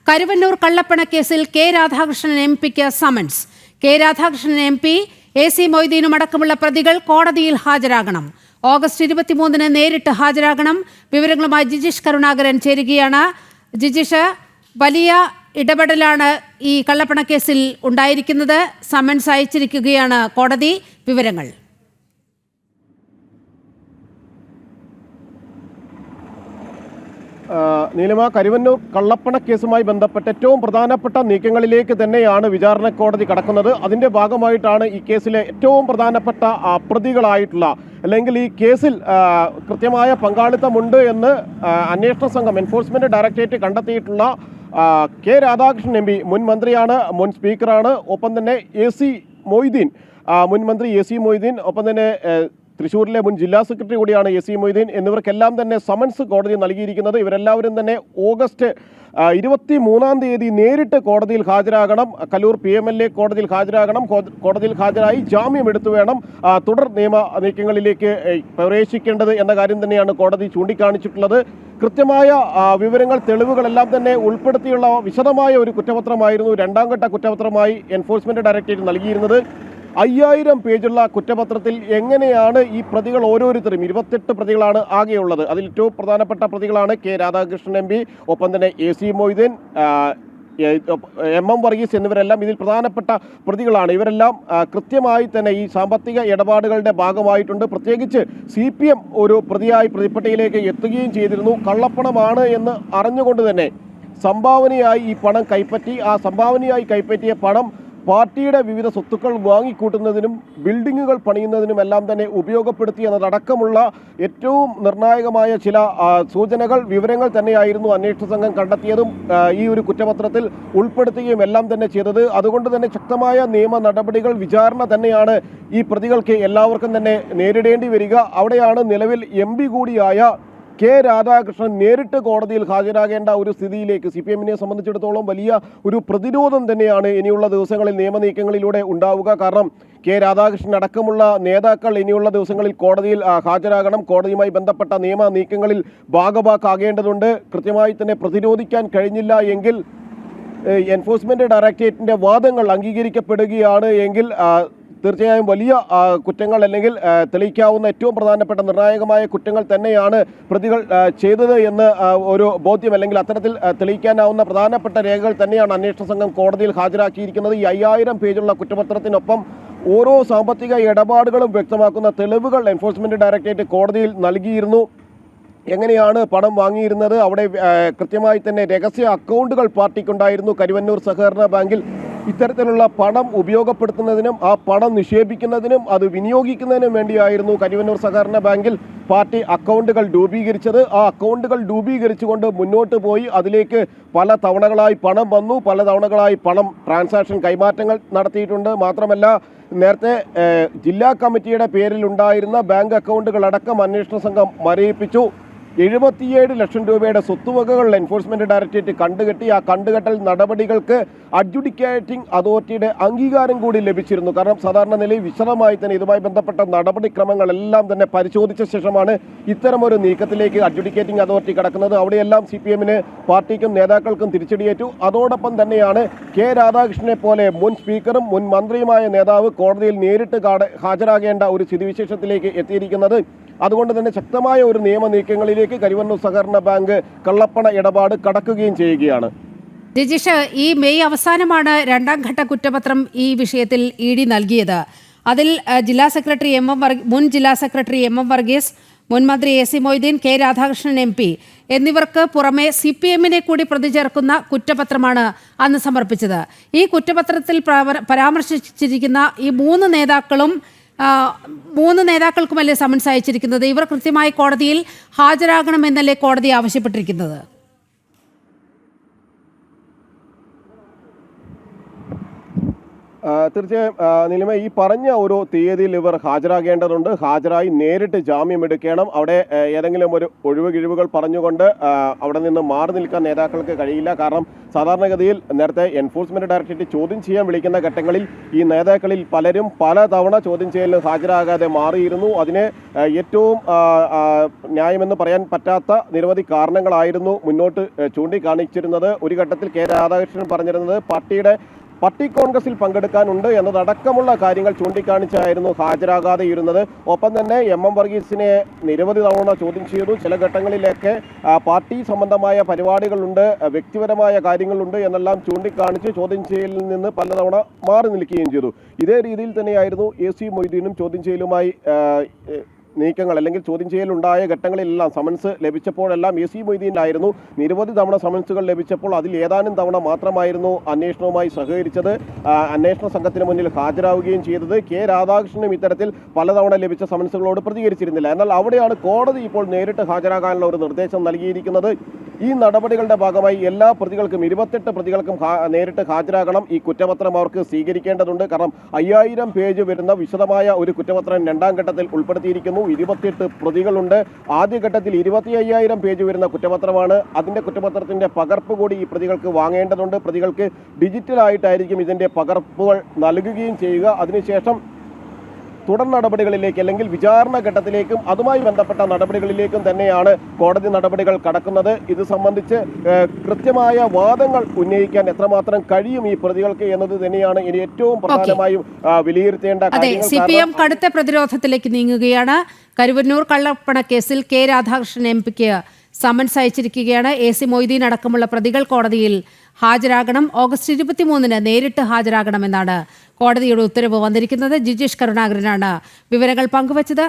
കരുവന്നൂർ കള്ളപ്പണക്കേസിൽ കെ രാധാകൃഷ്ണൻ എംപിക്ക് summons. K Radhakrishnan M P, AC മൊയ്തീനും അടക്കമുള്ള പ്രതികൾ കോടതിയിൽ ഹാജരാകണം. ഓഗസ്റ്റ് 23-ന് നേരിട്ട് ഹാജരാകണം. വിവരങ്ങളുമായി ജിജീഷ് കരുണാകരൻ ചേരുകയാണ്. ജിജീഷ്, വലിയ ഇടപെടലാണ് ഈ കള്ളപ്പണക്കേസിൽ ഉണ്ടായിരിക്കുന്നത്. സമൻസ് അയച്ചിരിക്കുകയാണ് കോടതി. വിവരങ്ങൾ. നീലിമ, കരുവന്നൂർ കള്ളപ്പണ കേസുമായി ബന്ധപ്പെട്ട ഏറ്റവും പ്രധാനപ്പെട്ട നീക്കങ്ങളിലേക്ക് തന്നെയാണ് വിചാരണ കോടതി കടക്കുന്നത്. അതിൻ്റെ ഭാഗമായിട്ടാണ് ഈ കേസിലെ ഏറ്റവും പ്രധാനപ്പെട്ട പ്രതികളായിട്ടുള്ള, അല്ലെങ്കിൽ ഈ കേസിൽ കൃത്യമായ പങ്കാളിത്തമുണ്ട് എന്ന് അന്വേഷണ സംഘം എൻഫോഴ്സ്മെൻറ്റ് ഡയറക്ടറേറ്റ് കണ്ടെത്തിയിട്ടുള്ള കെ രാധാകൃഷ്ണൻ എം പി, മുൻ മന്ത്രിയാണ്, മുൻ സ്പീക്കറാണ്, ഒപ്പം തന്നെ AC മൊയ്തീൻ, മുൻ മന്ത്രി AC മൊയ്തീൻ, ഒപ്പം തന്നെ തൃശ്ശൂരിലെ മുൻ ജില്ലാ സെക്രട്ടറി കൂടിയാണ് AC മൊയ്തീൻ, എന്നിവർക്കെല്ലാം തന്നെ സമൻസ് കോടതി നൽകിയിരിക്കുന്നത്. ഇവരെല്ലാവരും തന്നെ ഓഗസ്റ്റ് 23-ാം തീയതി നേരിട്ട് കോടതിയിൽ ഹാജരാകണം. കല്ലൂർ PMLA കോടതിയിൽ ഹാജരാകണം. കോടതിയിൽ ഹാജരായി ജാമ്യം എടുത്തു വേണം തുടർ നിയമ നീക്കങ്ങളിലേക്ക് പ്രവേശിക്കേണ്ടത് എന്ന കാര്യം തന്നെയാണ് കോടതി ചൂണ്ടിക്കാണിച്ചിട്ടുള്ളത്. കൃത്യമായ വിവരങ്ങൾ, തെളിവുകളെല്ലാം തന്നെ ഉൾപ്പെടുത്തിയുള്ള വിശദമായ ഒരു കുറ്റപത്രമായിരുന്നു രണ്ടാം ഘട്ട കുറ്റപത്രമായി എൻഫോഴ്സ്മെൻറ്റ് ഡയറക്ടറേറ്റ് നൽകിയിരുന്നത്. 5000 പേജുള്ള കുറ്റപത്രത്തിൽ എങ്ങനെയാണ് ഈ പ്രതികൾ ഓരോരുത്തരും, 28 പ്രതികളാണ് ആകെയുള്ളത്. അതിൽ ഏറ്റവും പ്രധാനപ്പെട്ട പ്രതികളാണ് കെ രാധാകൃഷ്ണൻ MP, ഒപ്പം തന്നെ AC മൊയ്തീൻ, MM വർഗീസ് എന്നിവരെല്ലാം ഇതിൽ പ്രധാനപ്പെട്ട പ്രതികളാണ്. ഇവരെല്ലാം കൃത്യമായി തന്നെ ഈ സാമ്പത്തിക ഇടപാടുകളുടെ ഭാഗമായിട്ടുണ്ട്. പ്രത്യേകിച്ച് CPM ഒരു പ്രതിപ്പട്ടികയിലേക്ക് എത്തുകയും ചെയ്തിരുന്നു. കള്ളപ്പണമാണ് എന്ന് അറിഞ്ഞുകൊണ്ട് തന്നെ സംഭാവനയായി ഈ പണം കൈപ്പറ്റി, ആ സംഭാവനയായി കൈപ്പറ്റിയ പണം പാർട്ടിയുടെ വിവിധ സ്വത്തുക്കൾ വാങ്ങിക്കൂട്ടുന്നതിനും ബിൽഡിങ്ങുകൾ പണിയുന്നതിനുമെല്ലാം തന്നെ ഉപയോഗപ്പെടുത്തി എന്നതടക്കമുള്ള ഏറ്റവും നിർണായകമായ ചില സൂചനകൾ, വിവരങ്ങൾ തന്നെയായിരുന്നു അന്വേഷണ സംഘം കണ്ടെത്തിയതും ഈ ഒരു കുറ്റപത്രത്തിൽ ഉൾപ്പെടുത്തുകയും എല്ലാം തന്നെ ചെയ്തത്. അതുകൊണ്ട് തന്നെ ശക്തമായ നിയമ നടപടികൾ, വിചാരണ തന്നെയാണ് ഈ പ്രതികൾക്ക് എല്ലാവർക്കും തന്നെ നേരിടേണ്ടി വരിക. അവിടെയാണ് നിലവിൽ MP കൂടിയായ കെ രാധാകൃഷ്ണൻ നേരിട്ട് കോടതിയിൽ ഹാജരാകേണ്ട ഒരു സ്ഥിതിയിലേക്ക് CPM-നെ സംബന്ധിച്ചിടത്തോളം വലിയ ഒരു പ്രതിരോധം തന്നെയാണ് ഇനിയുള്ള ദിവസങ്ങളിൽ നിയമനീക്കങ്ങളിലൂടെ ഉണ്ടാവുക. കാരണം കെ രാധാകൃഷ്ണൻ അടക്കമുള്ള നേതാക്കൾ ഇനിയുള്ള ദിവസങ്ങളിൽ കോടതിയിൽ ഹാജരാകണം. കോടതിയുമായി ബന്ധപ്പെട്ട നിയമ നീക്കങ്ങളിൽ ഭാഗഭാക്കാകേണ്ടതുണ്ട്. കൃത്യമായി തന്നെ പ്രതിരോധിക്കാൻ കഴിഞ്ഞില്ല എങ്കിൽ, എൻഫോഴ്സ്മെൻറ്റ് ഡയറക്ടറേറ്റിൻ്റെ വാദങ്ങൾ അംഗീകരിക്കപ്പെടുകയാണ് എങ്കിൽ തീർച്ചയായും വലിയ കുറ്റങ്ങൾ, അല്ലെങ്കിൽ തെളിയിക്കാവുന്ന ഏറ്റവും പ്രധാനപ്പെട്ട നിർണായകമായ കുറ്റങ്ങൾ തന്നെയാണ് പ്രതികൾ ചെയ്തത് എന്ന് ഒരു ബോധ്യം, അല്ലെങ്കിൽ അത്തരത്തിൽ തെളിയിക്കാനാവുന്ന പ്രധാനപ്പെട്ട രേഖകൾ തന്നെയാണ് അന്വേഷണ സംഘം കോടതിയിൽ ഹാജരാക്കിയിരിക്കുന്നത്. ഈ 5000 പേജുള്ള കുറ്റപത്രത്തിനൊപ്പം ഓരോ സാമ്പത്തിക ഇടപാടുകളും വ്യക്തമാക്കുന്ന തെളിവുകൾ എൻഫോഴ്സ്മെൻറ്റ് ഡയറക്ടറേറ്റ് കോടതിയിൽ നൽകിയിരുന്നു. എങ്ങനെയാണ് പണം വാങ്ങിയിരുന്നത്, അവിടെ കൃത്യമായി തന്നെ രഹസ്യ അക്കൗണ്ടുകൾ പാർട്ടിക്കുണ്ടായിരുന്നു. കരുവന്നൂർ സഹകരണ ബാങ്കിൽ ഇത്തരത്തിലുള്ള പണം ഉപയോഗപ്പെടുത്തുന്നതിനും ആ പണം നിക്ഷേപിക്കുന്നതിനും അത് വിനിയോഗിക്കുന്നതിനും വേണ്ടിയായിരുന്നു കരുവന്നൂർ സഹകരണ ബാങ്കിൽ പാർട്ടി അക്കൗണ്ടുകൾ രൂപീകരിച്ചത്. ആ അക്കൗണ്ടുകൾ രൂപീകരിച്ചുകൊണ്ട് മുന്നോട്ട് പോയി അതിലേക്ക് പല തവണകളായി പണം വന്നു, പല തവണകളായി പണം ട്രാൻസാക്ഷൻ കൈമാറ്റങ്ങൾ നടത്തിയിട്ടുണ്ട്. മാത്രമല്ല, നേരത്തെ ജില്ലാ കമ്മിറ്റിയുടെ പേരിലുണ്ടായിരുന്ന ബാങ്ക് അക്കൗണ്ടുകളടക്കം അന്വേഷണ സംഘം മരവിപ്പിച്ചു. 77 ലക്ഷം രൂപയുടെ സ്വത്തുവകകൾ എൻഫോഴ്സ്മെൻറ്റ് ഡയറക്ടറേറ്റ് കണ്ടുകെട്ടി. ആ കണ്ടുകെട്ടൽ നടപടികൾക്ക് അഡ്ജുഡിക്കേറ്റിംഗ് അതോറിറ്റിയുടെ അംഗീകാരം കൂടി ലഭിച്ചിരുന്നു. കാരണം സാധാരണ നിലയിൽ വിശദമായി തന്നെ ഇതുമായി ബന്ധപ്പെട്ട നടപടിക്രമങ്ങളെല്ലാം തന്നെ പരിശോധിച്ച ശേഷമാണ് ഇത്തരമൊരു നീക്കത്തിലേക്ക് അഡ്ജുഡിക്കേറ്റിംഗ് അതോറിറ്റി കടക്കുന്നത്. അവിടെയെല്ലാം CPM-ന്, പാർട്ടിക്കും നേതാക്കൾക്കും തിരിച്ചടിയേറ്റു. അതോടൊപ്പം തന്നെയാണ് കെ രാധാകൃഷ്ണനെ പോലെ മുൻ സ്പീക്കറും മുൻ മന്ത്രിയുമായ നേതാവ് കോടതിയിൽ നേരിട്ട് ഹാജരാകേണ്ട ഒരു സ്ഥിതിവിശേഷത്തിലേക്ക് എത്തിയിരിക്കുന്നത്. അതുകൊണ്ട് തന്നെ ശക്തമായ ഒരു നിയമ നീക്കങ്ങളിലേക്ക് കരുവന്നൂർ സഹകരണ ബാങ്ക് കള്ളപ്പണ ഇടപാട് കടക്കുകയും ചെയ്യുകയാണ്. ജിജീഷ്, ഈ മെയ് അവസാനമാണ് രണ്ടാം ഘട്ട കുറ്റപത്രം ഈ വിഷയത്തിൽ ED നൽകിയത്. അതിൽ മുൻ ജില്ലാ സെക്രട്ടറി MM വർഗീസ്, മുൻ മന്ത്രി AC Moideen, K Radhakrishnan MP എന്നിവർക്ക് പുറമെ CPM-നെ കൂടി പ്രതി ചേർക്കുന്ന കുറ്റപത്രമാണ് അന്ന് സമർപ്പിച്ചത്. ഈ കുറ്റപത്രത്തിൽ പരാമർശിച്ചിരിക്കുന്ന ഈ മൂന്ന് നേതാക്കൾക്കുമല്ലേ സമൻസ് അയച്ചിരിക്കുന്നത്? ഇവർ കൃത്യമായി കോടതിയിൽ ഹാജരാകണമെന്നല്ലേ കോടതി ആവശ്യപ്പെട്ടിരിക്കുന്നത്? തീർച്ചയായും നിലമ, ഈ പറഞ്ഞ ഒരു തീയതിയിൽ ഇവർ ഹാജരാകേണ്ടതുണ്ട്. ഹാജരായി നേരിട്ട് ജാമ്യം എടുക്കണം. അവിടെ ഏതെങ്കിലും ഒരു ഒഴിവുകിഴിവുകൾ പറഞ്ഞുകൊണ്ട് അവിടെ നിന്ന് മാറി നിൽക്കാൻ നേതാക്കൾക്ക് കഴിയില്ല. കാരണം സാധാരണഗതിയിൽ നേരത്തെ എൻഫോഴ്സ്മെന്റ് ഡയറക്ടറേറ്റ് ചോദ്യം ചെയ്യാൻ വിളിക്കുന്ന ഘട്ടങ്ങളിൽ ഈ നേതാക്കളിൽ പലരും പലതവണ ചോദ്യം ചെയ്യലിന് ഹാജരാകാതെ മാറിയിരുന്നു. അതിന് ഏറ്റവും ന്യായമെന്ന് പറയാൻ പറ്റാത്ത നിരവധി കാരണങ്ങളായിരുന്നു മുന്നോട്ട് ചൂണ്ടിക്കാണിച്ചിരുന്നത്. ഒരു ഘട്ടത്തിൽ കെ രാധാകൃഷ്ണൻ പറഞ്ഞിരുന്നത് പാർട്ടി കോൺഗ്രസിൽ പങ്കെടുക്കാനുണ്ട് എന്നതടക്കമുള്ള കാര്യങ്ങൾ ചൂണ്ടിക്കാണിച്ചായിരുന്നു ഹാജരാകാതെ ഇരുന്നത്. ഒപ്പം തന്നെ എം വർഗീസിനെ നിരവധി തവണ ചോദ്യം ചെയ്തു. ചില ഘട്ടങ്ങളിലൊക്കെ പാർട്ടി സംബന്ധമായ പരിപാടികളുണ്ട്, വ്യക്തിപരമായ കാര്യങ്ങളുണ്ട് എന്നെല്ലാം ചൂണ്ടിക്കാണിച്ച് ചോദ്യം ചെയ്യലിൽ നിന്ന് പലതവണ മാറി നിൽക്കുകയും ചെയ്തു. ഇതേ രീതിയിൽ തന്നെയായിരുന്നു AC മൊയ്തീനും ചോദ്യം ചെയ്യലുമായി നീക്കങ്ങൾ അല്ലെങ്കിൽ ചോദ്യം ചെയ്യലുണ്ടായ ഘട്ടങ്ങളിലെല്ലാം സമൻസ് ലഭിച്ചപ്പോഴെല്ലാം AC മൊയ്തീനായിരുന്നു. നിരവധി തവണ സമൻസുകൾ ലഭിച്ചപ്പോൾ അതിൽ ഏതാനും തവണ മാത്രമായിരുന്നു അന്വേഷണവുമായി സഹകരിച്ചത്, അന്വേഷണ സംഘത്തിന് മുന്നിൽ ഹാജരാവുകയും ചെയ്തത്. കെ രാധാകൃഷ്ണനും ഇത്തരത്തിൽ പലതവണ ലഭിച്ച സമൻസുകളോട് പ്രതികരിച്ചിരുന്നില്ല. എന്നാൽ അവിടെയാണ് കോടതി ഇപ്പോൾ നേരിട്ട് ഹാജരാകാനുള്ള ഒരു നിർദ്ദേശം നൽകിയിരിക്കുന്നത്. ഈ നടപടികളുടെ ഭാഗമായി എല്ലാ പ്രതികൾക്കും 28 പ്രതികൾക്കും നേരിട്ട് ഹാജരാകണം. ഈ കുറ്റപത്രം അവർക്ക് സ്വീകരിക്കേണ്ടതുണ്ട്. കാരണം 5000 പേജ് വരുന്ന വിശദമായ ഒരു കുറ്റപത്രം രണ്ടാം ഘട്ടത്തിൽ ഉൾപ്പെടുത്തിയിരിക്കുന്നു. 28 പ്രതികളുണ്ട്. ആദ്യഘട്ടത്തിൽ 25,000 പേജ് വരുന്ന കുറ്റപത്രമാണ്. അതിൻ്റെ കുറ്റപത്രത്തിൻ്റെ പകർപ്പ് കൂടി ഈ പ്രതികൾക്ക് വാങ്ങേണ്ടതുണ്ട്. പ്രതികൾക്ക് ഡിജിറ്റലായിട്ടായിരിക്കും ഇതിൻ്റെ പകർപ്പുകൾ നൽകുകയും ചെയ്യുക. അതിനുശേഷം തുടർ നടപടികളിലേക്ക് അല്ലെങ്കിൽ വിചാരണ ഘട്ടത്തിലേക്കും അതുമായി ബന്ധപ്പെട്ട നടപടികളിലേക്കും തന്നെയാണ് കോടതി നടപടികൾ കടക്കുന്നത്. ഇത് സംബന്ധിച്ച് കൃത്യമായ വാദങ്ങൾ ഉന്നയിക്കാൻ എത്രമാത്രം കഴിയും ഈ പ്രതികൾക്ക് എന്നത് തന്നെയാണ് ഇനി ഏറ്റവും പ്രധാനമായും വിലയിരുത്തേണ്ട കാര്യങ്ങൾ. CPM കടുത്ത പ്രതിരോധത്തിലേക്ക് നീങ്ങുകയാണ്. കരുവന്നൂർ കള്ളപ്പണ കേസിൽ കെ രാധാകൃഷ്ണൻ MP സമൻസ് അയച്ചിരിക്കുകയാണ്. AC മൊയ്തീൻ അടക്കമുള്ള പ്രതികൾ കോടതിയിൽ ഹാജരാകണം. ഓഗസ്റ്റ് 23 നേരിട്ട് ഹാജരാകണമെന്നാണ് കോടതിയുടെ ഉത്തരവ് വന്നിരിക്കുന്നത്. ജിജേഷ് കരുണാകരനാണ് വിവരങ്ങൾ പങ്കുവച്ചത്.